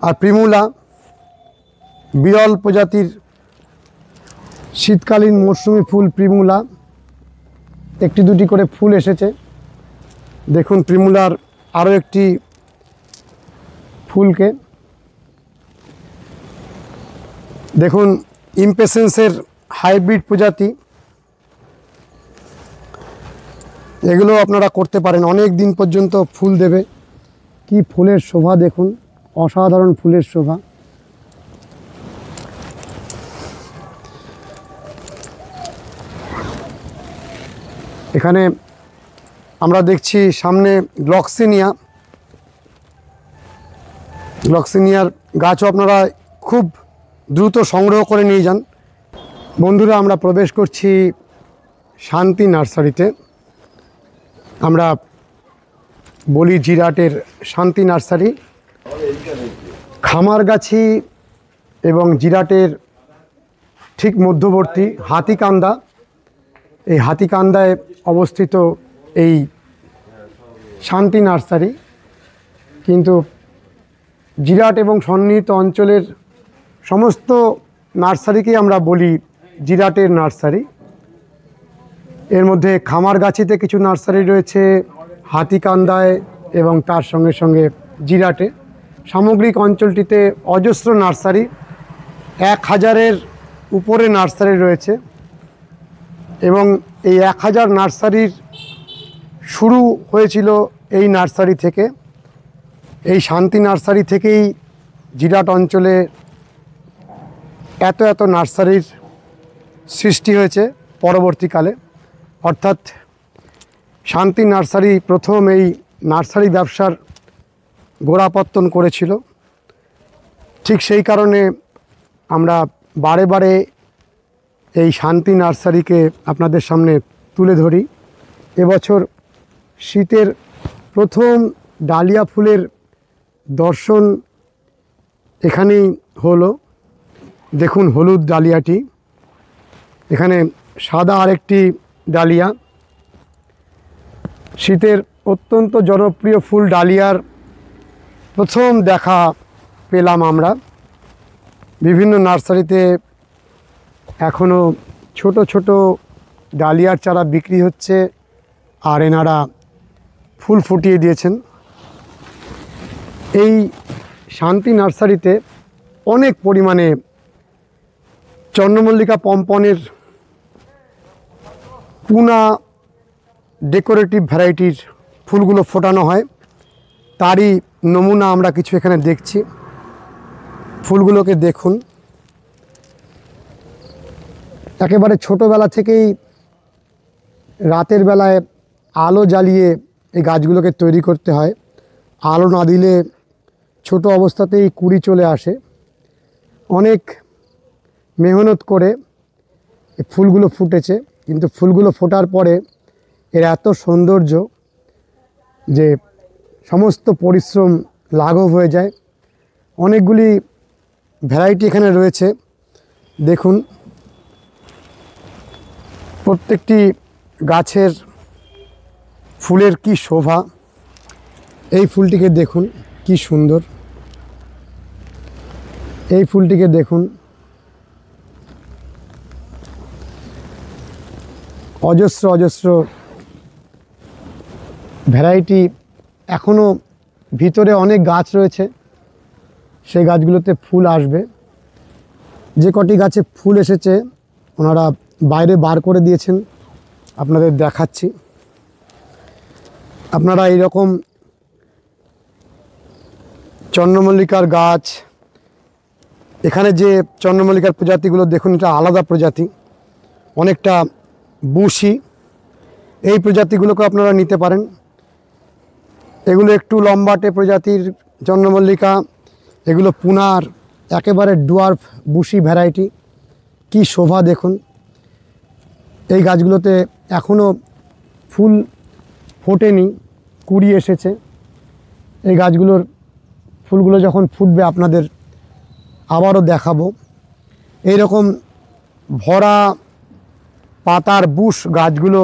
আর primula বিরল প্রজাতির শীতকালীন মৌসুমি ফুল প্রিমুলা, একটি দুটি করে ফুল এসেছে। দেখুন প্রিমুলার আরও একটি ফুলকে দেখুন, ইমপেশেন্সের হাইব্রিড প্রজাতি, এগুলো আপনারা করতে পারেন, অনেক দিন পর্যন্ত ফুল দেবে। কি ফুলের শোভা দেখুন, অসাধারণ ফুলের শোভা। এখানে আমরা দেখছি সামনে গ্লক্সিনিয়ার গাছও আপনারা খুব দ্রুত সংগ্রহ করে নিয়ে যান। বন্ধুরা, আমরা প্রবেশ করছি শান্তি নার্সারিতে। আমরা বলি জিরাটের শান্তি নার্সারি। খামারগাছি এবং জিরাটের ঠিক মধ্যবর্তী হাতিকান্দা, এই হাতিকান্দায় অবস্থিত এই শান্তি নার্সারি। কিন্তু জিরাট এবং সন্নিহিত অঞ্চলের সমস্ত নার্সারিকেই আমরা বলি জিরাটের নার্সারি। এর মধ্যে খামারগাছিতে কিছু নার্সারি রয়েছে, হাতিকান্দায় এবং তার সঙ্গে সঙ্গে জিরাটে। সামগ্রিক অঞ্চলটিতে অজস্র নার্সারি, 1000-এর উপরে নার্সারি রয়েছে এবং এই 1000 নার্সারির শুরু হয়েছিল এই নার্সারি থেকে। এই শান্তি নার্সারি থেকেই জিরাট অঞ্চলে এত নার্সারির সৃষ্টি হয়েছে পরবর্তীকালে। অর্থাৎ শান্তি নার্সারি প্রথম এই নার্সারি ব্যবসার গোড়াপত্তন করেছিল। ঠিক সেই কারণে আমরা বারে বারে এই শান্তি নার্সারিকে আপনাদের সামনে তুলে ধরি। এবছর শীতের প্রথম ডালিয়া ফুলের দর্শন এখানেই হলো। দেখুন হলুদ ডালিয়াটি, এখানে সাদা আরেকটি ডালিয়া। শীতের অত্যন্ত জনপ্রিয় ফুল ডালিয়ার প্রথম দেখা পেলাম আমরা। বিভিন্ন নার্সারিতে এখনও ছোট ছোট ডালিয়ার চারা বিক্রি হচ্ছে, আর এনারা ফুল ফুটিয়ে দিয়েছেন। এই শান্তি নার্সারিতে অনেক পরিমাণে চন্দ্রমল্লিকা পম্পনের পুনা ডেকোরেটিভ ভ্যারাইটির ফুলগুলো ফোটানো হয়, তারই নমুনা আমরা কিছু এখানে দেখছি। ফুলগুলোকে দেখুন, একেবারে ছোটোবেলা থেকেই রাতের বেলায় আলো জ্বালিয়ে এই গাছগুলোকে তৈরি করতে হয়। আলো না দিলে ছোট অবস্থাতেই কুড়ি চলে আসে। অনেক মেহনত করে এই ফুলগুলো ফুটেছে, কিন্তু ফুলগুলো ফোটার পরে এর এত সৌন্দর্য যে সমস্ত পরিশ্রম লাঘব হয়ে যায়। অনেকগুলি ভ্যারাইটি এখানে রয়েছে, দেখুন প্রত্যেকটি গাছের ফুলের কি শোভা। এই ফুলটিকে দেখুন কি সুন্দর, এই ফুলটিকে দেখুন, অজস্র অজস্র ভ্যারাইটি। এখনও ভিতরে অনেক গাছ রয়েছে, সেই গাছগুলোতে ফুল আসবে। যে কটি গাছে ফুল এসেছে ওনারা বাইরে বার করে দিয়েছেন, আপনাদের দেখাচ্ছি। আপনারা এইরকম চন্দ্রমল্লিকার গাছ, এখানে যে চন্দ্রমল্লিকার প্রজাতিগুলো দেখুন, এটা আলাদা প্রজাতি, অনেকটা বুশি। এই প্রজাতিগুলোকে আপনারা নিতে পারেন। এগুলো একটু লম্বাটে প্রজাতির চন্দ্রমল্লিকা, এগুলো পুনার একেবারে ডুয়ার্ফ বুশি ভ্যারাইটি। কি শোভা দেখুন। এই গাছগুলোতে এখনও ফুল ফোটেনি, কুড়ি এসেছে। এই গাছগুলোর ফুলগুলো যখন ফুটবে আপনাদের আবারও দেখাবো। এই রকম ভরা পাতার বুশ গাছগুলো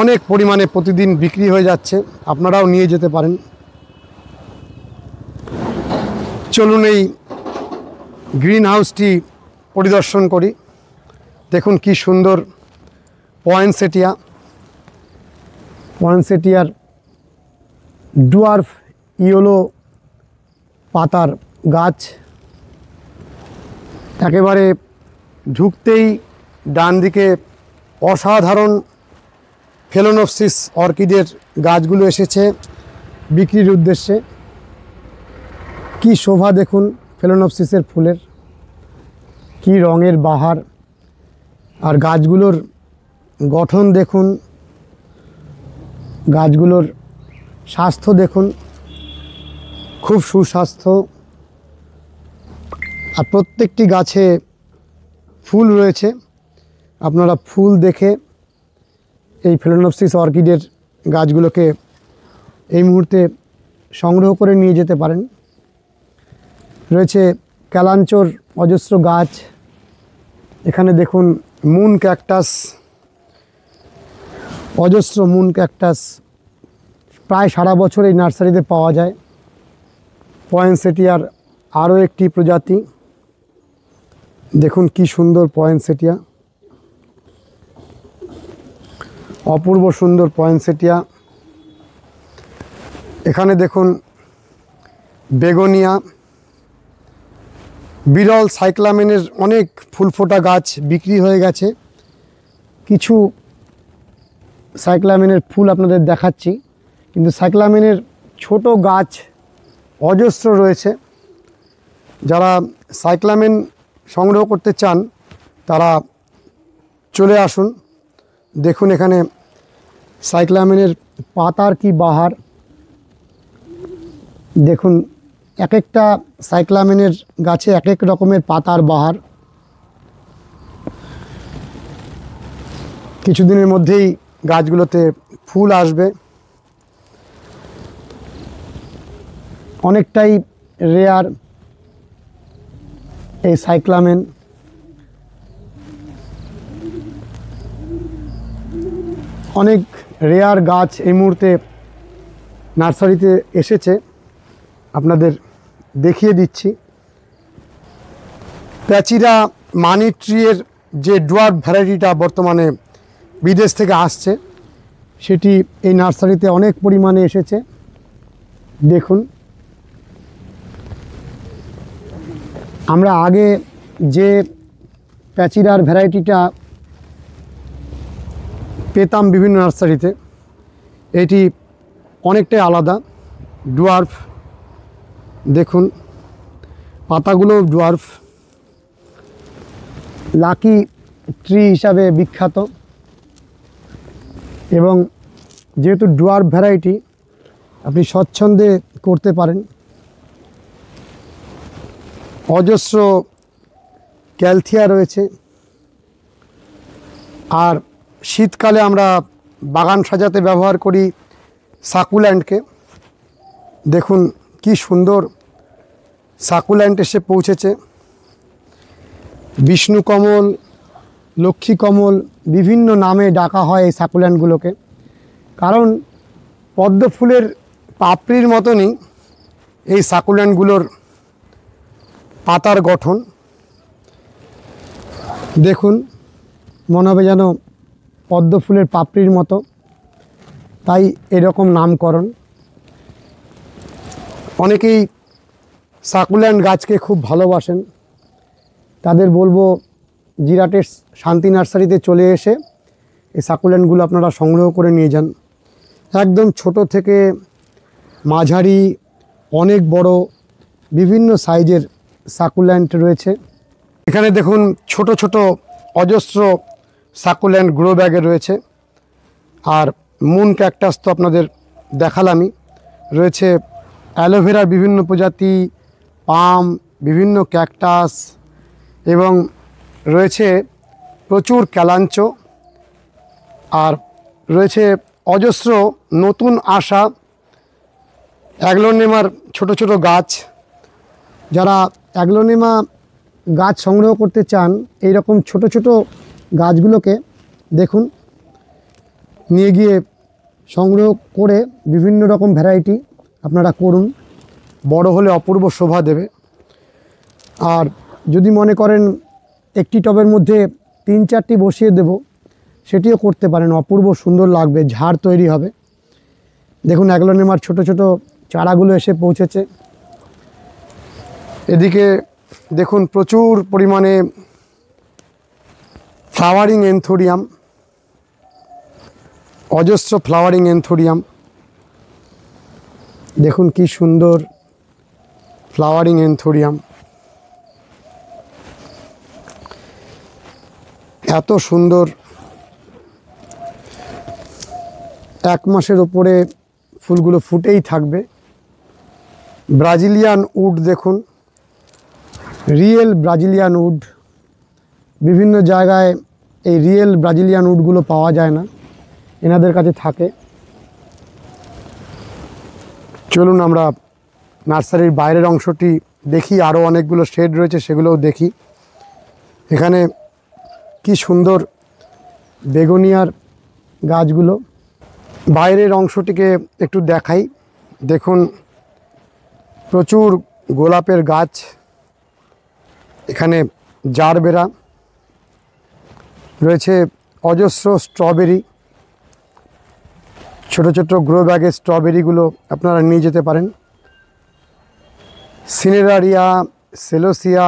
অনেক পরিমাণে প্রতিদিন বিক্রি হয়ে যাচ্ছে, আপনারাও নিয়ে যেতে পারেন। চলুন এই গ্রিন হাউসটি পরিদর্শন করি। দেখুন কি সুন্দর পয়েন্টসেটিয়ার ডুয়ার্ফ ইয়েলো পাতার গাছ। একেবারে ঢুকতেই ডান দিকে অসাধারণ ফেলোনোপসিস অর্কিডের গাছগুলো এসেছে বিক্রির উদ্দেশ্যে। কি শোভা দেখুন ফেলোনোপসিসের ফুলের, কি রঙের বাহার। আর গাছগুলোর গঠন দেখুন, গাছগুলোর স্বাস্থ্য দেখুন, খুব সুস্বাস্থ্য। আর প্রত্যেকটি গাছে ফুল রয়েছে। আপনারা ফুল দেখে এই ফেলোনোপসিস অর্কিডের গাছগুলোকে এই মুহূর্তে সংগ্রহ করে নিয়ে যেতে পারেন। রয়েছে ক্যালাঞ্চোর অজস্র গাছ। এখানে দেখুন মুন ক্যাকটাস, অজস্র মুন ক্যাকটাস প্রায় সারা বছর এই নার্সারিতে পাওয়া যায়। পয়েন্টসেটিয়ার আরও একটি প্রজাতি, দেখুন কি সুন্দর পয়েন্টসেটিয়া, অপূর্ব সুন্দর পয়েন্টসেটিয়া। এখানে দেখুন বেগোনিয়া, বিরল সাইক্লামেনের অনেক ফুল ফোটা গাছ বিক্রি হয়ে গেছে। কিছু সাইক্লামেনের ফুল আপনাদের দেখাচ্ছি, কিন্তু সাইক্লামেনের ছোট গাছ অজস্র রয়েছে। যারা সাইক্লামেন সংগ্রহ করতে চান তারা চলে আসুন। দেখুন এখানে সাইক্লামেনের পাতার কি বাহার। দেখুন এক একটা সাইক্লামেনের গাছে এক এক রকমের পাতার বাহার। কিছুদিনের মধ্যেই গাছগুলোতে ফুল আসবে। অনেকটাই রেয়ার এই সাইক্লামেন। অনেক রেয়ার গাছ এই মুহূর্তে নার্সারিতে এসেছে, আপনাদের দেখিয়ে দিচ্ছি। প্যাচিরা মানি ট্রিয়ের যে ডুয়ার্ফ ভ্যারাইটিটা বর্তমানে বিদেশ থেকে আসছে, সেটি এই নার্সারিতে অনেক পরিমাণে এসেছে। দেখুন আমরা আগে যে প্যাচিরার ভ্যারাইটিটা পেতাম বিভিন্ন নার্সারিতে, এটি অনেকটাই আলাদা, ডুয়ার্ফ। দেখুন পাতাগুলো ডুয়ার্ফ, লাকি ট্রি হিসাবে বিখ্যাত। এবং যেহেতু ডুয়ার্ফ ভ্যারাইটি, আপনি স্বচ্ছন্দে করতে পারেন। অজস্র ক্যালথিয়া রয়েছে। আর শীতকালে আমরা বাগান সাজাতে ব্যবহার করি সাকুল্যান্ডকে। দেখুন কি সুন্দর সাকুল্যান্ড এসে পৌঁছেছে। বিষ্ণু কমল, লক্ষ্মী কমল বিভিন্ন নামে ডাকা হয় এই সাকুল্যান্ডগুলোকে, কারণ পদ্ম ফুলের পাপড়ির মতনই এই সাকুল্যান্ডগুলোর পাতার গঠন। দেখুন মনে হবে যেন পদ্ম ফুলের পাপড়ির মতো, তাই এরকম নামকরণ। অনেকেই সাকুল্যান্ড গাছকে খুব ভালোবাসেন, তাদের বলবো জিরাটের শান্তি নার্সারিতে চলে এসে এই সাকুল্যান্ডগুলো আপনারা সংগ্রহ করে নিয়ে যান। একদম ছোট থেকে মাঝারি, অনেক বড়, বিভিন্ন সাইজের সাকুল্যান্ড রয়েছে। এখানে দেখুন ছোট ছোট অজস্র সাকুল্যান্ড গ্রো ব্যাগে রয়েছে। আর মুন ক্যাকটাস তো আপনাদের দেখালামই, রয়েছে অ্যালোভেরার বিভিন্ন প্রজাতি, পাম, বিভিন্ন ক্যাকটাস, এবং রয়েছে প্রচুর ক্যালাঞ্চো। আর রয়েছে অজস্র নতুন আসা অ্যাগ্লোনেমার ছোট ছোট গাছ। যারা অ্যাগ্লোনেমা গাছ সংগ্রহ করতে চান, এই রকম ছোট ছোট গাছগুলোকে দেখুন নিয়ে গিয়ে সংগ্রহ করে বিভিন্ন রকম ভ্যারাইটি আপনারা করুন, বড় হলে অপূর্ব শোভা দেবে। আর যদি মনে করেন একটি টবের মধ্যে 3-4টি বসিয়ে দেব, সেটিও করতে পারেন, অপূর্ব সুন্দর লাগবে, ঝাড় তৈরি হবে। দেখুন অ্যাগ্লোনেমার ছোট ছোট চারাগুলো এসে পৌঁছেছে। এদিকে দেখুন প্রচুর পরিমাণে ফ্লাওয়ারিং এনথোরিয়াম, অজস্র ফ্লাওয়ারিং এনথোরিয়াম। দেখুন কি সুন্দর ফ্লাওয়ারিং এনথোরিয়াম, এত সুন্দর। 1 মাসের ওপরে ফুলগুলো ফুটেই থাকবে। ব্রাজিলিয়ান উড দেখুন, রিয়েল ব্রাজিলিয়ান উড। বিভিন্ন জায়গায় এই রিয়েল ব্রাজিলিয়ান উডগুলো পাওয়া যায় না, এনাদের কাছে থাকে। চলুন আমরা নার্সারির বাইরের অংশটি দেখি, আরও অনেকগুলো শেড রয়েছে সেগুলোও দেখি। এখানে কি সুন্দর বেগোনিয়ার গাছগুলো। বাইরের অংশটিকে একটু দেখাই। দেখুন প্রচুর গোলাপের গাছ, এখানে জারবেরা রয়েছে, অজস্র স্ট্রবেরি। ছোট ছোট গ্রো ব্যাগে স্ট্রবেরিগুলো আপনারা নিয়ে যেতে পারেন। সিনেরারিয়া, সেলোসিয়া,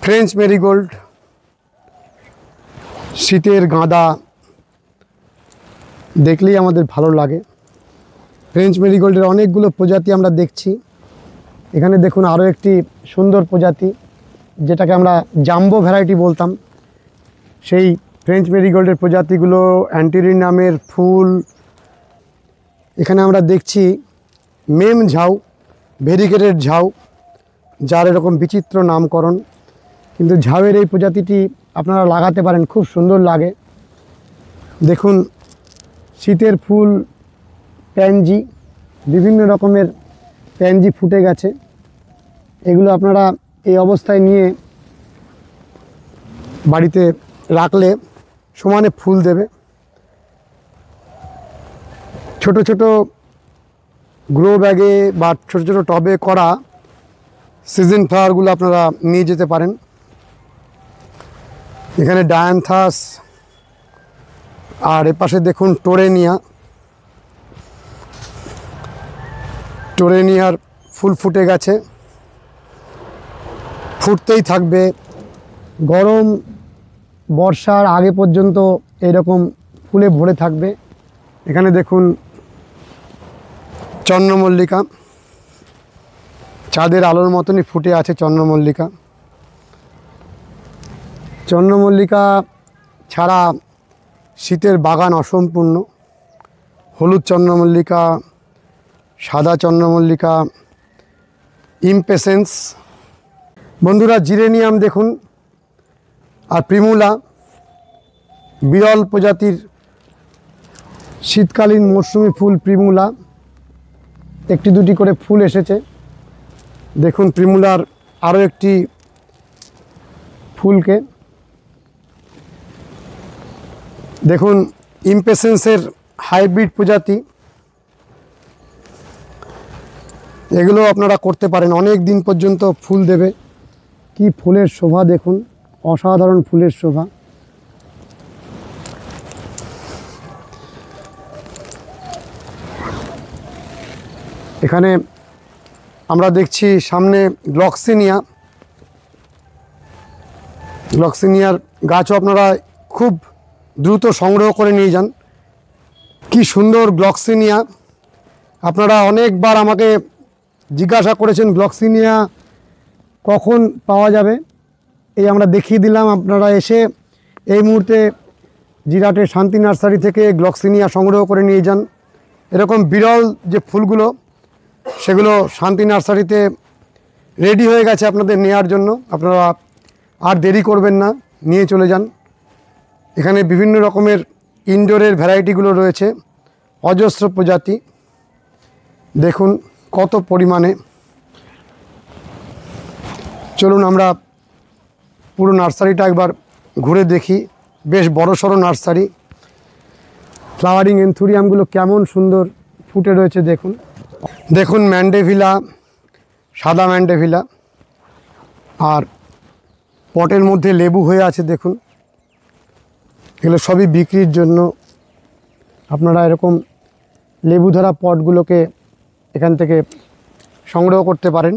ফ্রেঞ্চ মেরিগোল্ড, শীতের গাঁদা দেখলেই আমাদের ভালো লাগে। ফ্রেঞ্চ মেরিগোল্ডের অনেকগুলো প্রজাতি আমরা দেখছি। এখানে দেখুন আরও একটি সুন্দর প্রজাতি, যেটাকে আমরা জাম্বো ভ্যারাইটি বলতাম, সেই ফ্রেঞ্চ মেরিগোল্ডের প্রজাতিগুলো, অ্যান্টিরিনামের ফুল। এখানে আমরা দেখছি মেম ঝাউ, ভেরিগেটেড ঝাউ, যার এরকম বিচিত্র নামকরণ, কিন্তু ঝাউয়ের এই প্রজাতিটি আপনারা লাগাতে পারেন, খুব সুন্দর লাগে। দেখুন শীতের ফুল প্যানজি, বিভিন্ন রকমের প্যানজি ফুটে গেছে। এগুলো আপনারা এই অবস্থায় নিয়ে বাড়িতে রাখলে সমানে ফুল দেবে। ছোট ছোট গ্রো ব্যাগে বা ছোট ছোট টবে করা সিজন ফ্লাওয়ারগুলো আপনারা নিয়ে যেতে পারেন। এখানে ডায়ান্থাস, আর এপাশে দেখুন টোরেনিয়া। টোরেনিয়ার ফুল ফুটে গেছে, ফুটতেই থাকবে। গরম বর্ষার আগে পর্যন্ত এরকম ফুলে ভরে থাকবে। এখানে দেখুন চন্দ্রমল্লিকা, চাঁদের আলোর মতনই ফুটে আছে চন্দ্রমল্লিকা। চন্দ্রমল্লিকা ছাড়া শীতের বাগান অসম্পূর্ণ। হলুদ চন্দ্রমল্লিকা, সাদা চন্দ্রমল্লিকা, ইমপেসেন্স। বন্ধুরা জিরেনিয়াম দেখুন, আর প্রিমুলা, বিরল প্রজাতির শীতকালীন মরশুমি ফুল প্রিমুলা। 1-2টি করে ফুল এসেছে। দেখুন প্রিমুলার আরও একটি ফুলকে দেখুন, ইমপেসেন্সের হাইব্রিড প্রজাতি। এগুলো আপনারা করতে পারেন, অনেক দিন পর্যন্ত ফুল দেবে। কি ফুলের শোভা দেখুন, অসাধারণ ফুলের শোভা। এখানে আমরা দেখছি সামনে গ্লক্সিনিয়া। গ্লক্সিনিয়ার গাছও আপনারা খুব দ্রুত সংগ্রহ করে নিয়ে যান। কি সুন্দর গ্লক্সিনিয়া! আপনারা অনেকবার আমাকে জিজ্ঞাসা করেছেন গ্লক্সিনিয়া কখন পাওয়া যাবে। এই আমরা দেখিয়ে দিলাম, আপনারা এসে এই মুহূর্তে জিরাটের শান্তি নার্সারি থেকে গ্লক্সিনিয়া সংগ্রহ করে নিয়ে যান। এরকম বিরল যে ফুলগুলো সেগুলো শান্তি নার্সারিতে রেডি হয়ে গেছে আপনাদের নেওয়ার জন্য। আপনারা আর দেরি করবেন না, নিয়ে চলে যান। এখানে বিভিন্ন রকমের ইনডোরের ভ্যারাইটিগুলো রয়েছে, অজস্র প্রজাতি। দেখুন কত পরিমাণে। চলুন আমরা পুরো নার্সারিটা একবার ঘুরে দেখি। বেশ বড়সড় নার্সারি। ফ্লাওয়ারিং এনথুরিয়ামগুলো কেমন সুন্দর ফুটে রয়েছে দেখুন। দেখুন ম্যান্ডেভিলা, সাদা ম্যান্ডেভিলা। আর পটের মধ্যে লেবু হয়ে আছে দেখুন। এগুলো সবই বিক্রির জন্য। আপনারা এরকম লেবু ধরা পটগুলোকে এখান থেকে সংগ্রহ করতে পারেন।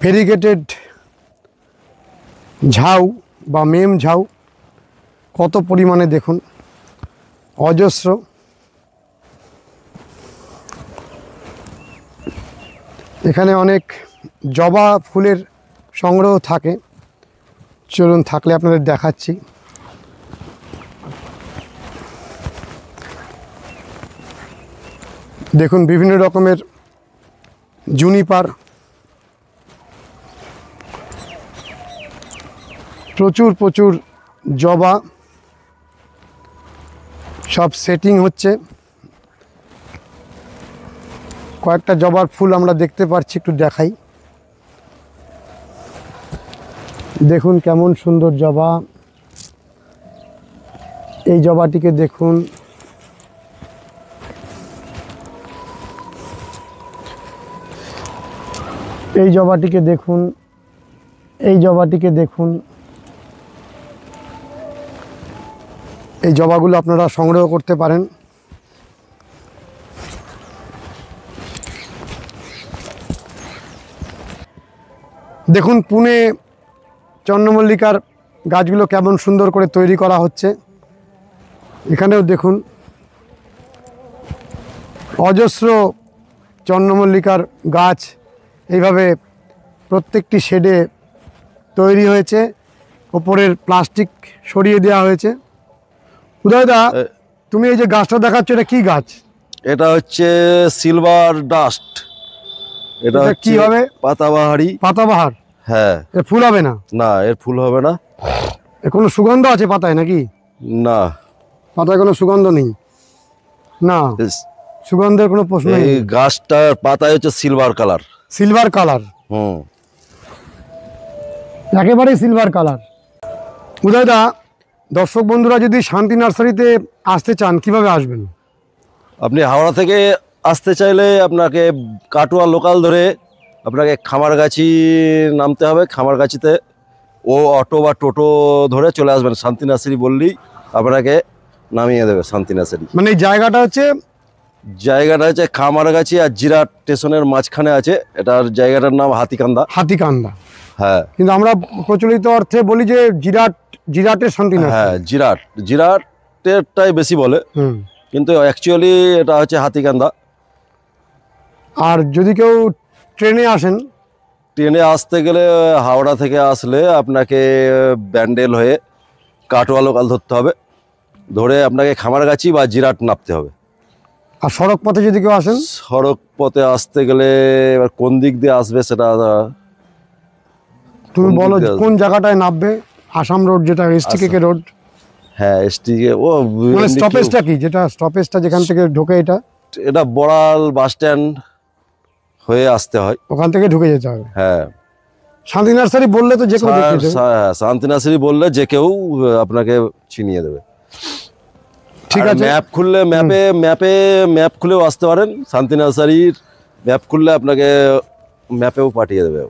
ভেরিগেটেড ঝাউ বা মেম ঝাউ কত পরিমাণে দেখুন, অজস্র। এখানে অনেক জবা ফুলের সংগ্রহ থাকে, চলুন থাকলে আপনাদের দেখাচ্ছি। দেখুন বিভিন্ন রকমের জুনিপার, প্রচুর প্রচুর জবা, সব সেটিং হচ্ছে। কয়েকটা জবার ফুল আমরা দেখতে পাচ্ছি, একটু দেখাই। দেখুন কেমন সুন্দর জবা। এই জবাটিকে দেখুন, এই জবাটিকে দেখুন, এই জবাটিকে দেখুন। এই জবাগুলো আপনারা সংগ্রহ করতে পারেন। দেখুন পুনে চন্দ্রমল্লিকার গাছগুলো কেমন সুন্দর করে তৈরি করা হচ্ছে। এখানেও দেখুন অজস্র চন্দ্রমল্লিকার গাছ এইভাবে প্রত্যেকটি শেডে তৈরি হয়েছে। ওপরের প্লাস্টিক সরিয়ে দেওয়া হয়েছে। উদয়দা, তুমি এই যে গাছটা দেখাচ্ছ, এটা কি গাছ? এটা হচ্ছে সিলভার ডাস্ট। এটা কি হবে? পাতাবাহারি। পাতাবাহার? হ্যাঁ। এর ফুল হবে না? না, এর ফুল হবে না। এর কোনো সুগন্ধ আছে পাতায় নাকি? না, পাতায় কোনো সুগন্ধ নেই। না, সুগন্ধের কোনো প্রশ্ন নেই। এই গাছটার পাতায় হচ্ছে সিলভার কালার। Silver colour? একেবারে সিলভার কালার। উদয়দা, দর্শক বন্ধুরা যদি শান্তি নার্সারিতে আসতে চান কিভাবে আসবেন? আপনি হাওড়া থেকে আসতে চাইলে আপনাকে কাটোয়া লোকাল ধরে আপনাকে খামারগাছি নামতে হবে। খামারগাছিতে অটো বা টোটো ধরে চলে আসবেন। শান্তি নার্সারি বললেই আপনাকে নামিয়ে দেবে শান্তি নার্সারি। মানে এই জায়গাটা হচ্ছে খামারগাছি আর জিরাট স্টেশনের মাঝখানে আছে। এটার জায়গাটার নাম হাতিকান্দা। হাতিকান্দা, হ্যাঁ। কিন্তু আমরা প্রচলিত অর্থে বলি যে জিরাটের শান্তি নার্সারি। হ্যাঁ, জিরাটেরটাই বেশি বলে, কিন্তু অ্যাকচুয়ালি এটা হচ্ছে হাতিকান্দা। আর যদি কেউ ট্রেনে আসেন? ট্রেনে আসতে গেলে হাওড়া থেকে আসলে আপনাকে ব্যান্ডেল হয়ে কাটোয়া লোকাল ধরতে হবে। ধরে আপনাকে খামারগাছি বা জিরাট নামতে হবে। আর সড়ক পথে যদি কেউ আসেন? সড়ক পথে আসতে গেলে এবার কোন দিক দিয়ে আসবে সেটা তুমি বলো, কোন জায়গাটায় নামবে? আসাম রোড, যেটা এসটিকে রোড। হ্যাঁ, এসটিকে। ও মানে স্টপেজটা কি, যেটা স্টপেজটা যেখান থেকে ঢোকে? এটা বড়াল বাস স্ট্যান্ড হয়ে আসতে হয়, ওখান থেকে ঢুকে যেতে হবে। হ্যাঁ, শান্তি নার্সারি বললে তো যে কেউ দেখিয়ে দেবে। শান্তি নার্সারি বললে যে কেউ আপনাকে চিনিয়ে দেবে। ঠিক আছে। ম্যাপ খুললে ম্যাপ খুলেও আসতে পারেন। শান্তি নার্সারির ম্যাপ খুললে আপনাকে ম্যাপেও পাঠিয়ে দেবে।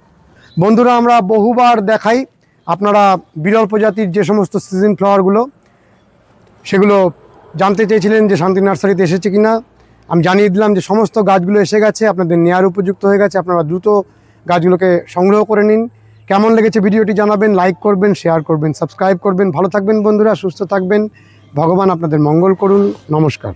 বন্ধুরা, আমরা বহুবার দেখাই, আপনারা বিরল প্রজাতির যে সমস্ত সিজন ফ্লাওয়ারগুলো, সেগুলো জানতে চেয়েছিলেন যে শান্তি নার্সারিতে এসেছে কিনা। আমি জানিয়ে দিলাম যে সমস্ত গাছগুলো এসে গেছে, আপনাদের নেয়ার উপযুক্ত হয়ে গেছে। আপনারা দ্রুত গাছগুলোকে সংগ্রহ করে নিন। কেমন লেগেছে ভিডিওটি জানাবেন, লাইক করবেন, শেয়ার করবেন, সাবস্ক্রাইব করবেন। ভালো থাকবেন বন্ধুরা, সুস্থ থাকবেন। ভগবান আপনাদের মঙ্গল করুন। নমস্কার।